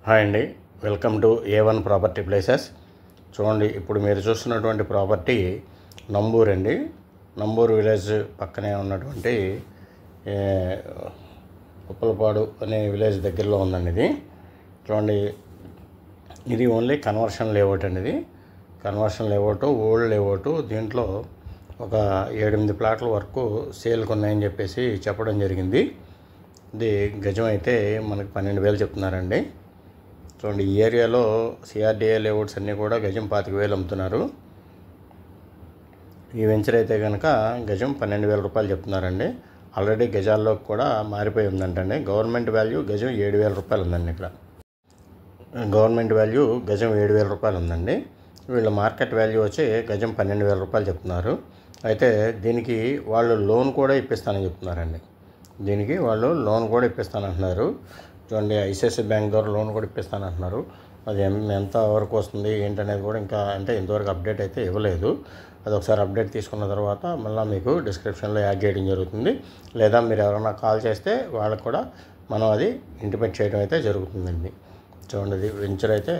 Hi అండి, welcome to A1 property places. చూడండి, ఇప్పుడు మీరు చూస్తున్నటువంటి ప్రాపర్టీ నంబూరు అండి. నంబూరు విలేజ్ పక్కనే ఉన్నటువంటి ఉప్పలపాడు అనే విలేజ్ దగ్గరలో ఉందండి ఇది. చూడండి, ఇది ఓన్లీ కన్వర్షన్ లేఅవుట్ అండి. ఇది కన్వర్షన్ లేఅవుట్, ఓల్డ్ లేఅవుట్. దీంట్లో ఒక 7-8 ప్లాట్ల వరకు సేల్కి ఉన్నాయని చెప్పేసి చెప్పడం జరిగింది. ఇది గజం అయితే మనకు 12,000 చెప్తున్నారండి. చూడండి, ఈ ఏరియాలో CRDA లేఅవుట్స్ అన్నీ కూడా గజం 25,000 అమ్ముతున్నారు. ఈ వెంచర్ అయితే కనుక గజం 12,000 రూపాయలు చెప్తున్నారండి. ఆల్రెడీ గజాల్లో కూడా మారిపోయి ఉందంటండి. గవర్నమెంట్ వాల్యూ గజం 7,000 రూపాయలు ఉందండి. ఇక్కడ గవర్నమెంట్ వాల్యూ గజం 7,000 రూపాయలు ఉందండి. వీళ్ళ మార్కెట్ వాల్యూ వచ్చి గజం 12,000 రూపాయలు చెప్తున్నారు. అయితే దీనికి వాళ్ళు లోన్ కూడా ఇప్పిస్తానని చెప్తున్నారండి. దీనికి వాళ్ళు లోన్ కూడా ఇప్పిస్తానంటున్నారు. చూడండి, ICICI బ్యాంక్ ద్వారా లోన్ కూడా ఇప్పిస్తానంటున్నారు. అది ఎంత వరకు వస్తుంది ఏంటనేది కూడా ఇంకా అంటే ఇంతవరకు అప్డేట్ అయితే ఇవ్వలేదు. అది ఒకసారి అప్డేట్ తీసుకున్న తర్వాత మళ్ళీ మీకు డిస్క్రిప్షన్లో యాడ్ చేయడం జరుగుతుంది. లేదా మీరు ఎవరైనా కాల్ చేస్తే వాళ్ళకు కూడా మనం అది ఇంటిమేట్ చేయడం అయితే జరుగుతుందండి. చూడండి, ఇది వెంచర్ అయితే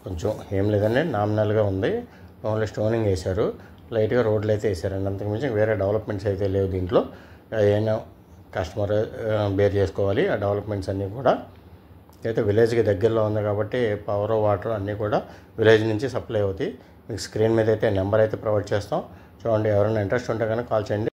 కొంచెం ఏం లేదండి, నామినల్గా ఉంది. ఓన్లీ స్టోనింగ్ వేశారు, లైట్గా రోడ్లు అయితే వేసారండి. అంతకుమించి వేరే డెవలప్మెంట్స్ అయితే లేవు దీంట్లో. ఏదైనా కస్టమర్ బేర్ చేసుకోవాలి ఆ డెవలప్మెంట్స్ అన్నీ కూడా. అయితే విలేజ్కి దగ్గరలో ఉంది కాబట్టి పవర్, వాటర్ అన్నీ కూడా విలేజ్ నుంచి సప్లై అవుతాయి. మీకు స్క్రీన్ మీద అయితే నెంబర్ అయితే ప్రొవైడ్ చేస్తాం. చూడండి, ఎవరైనా ఇంట్రెస్ట్ ఉంటే కనుక కాల్ చేయండి.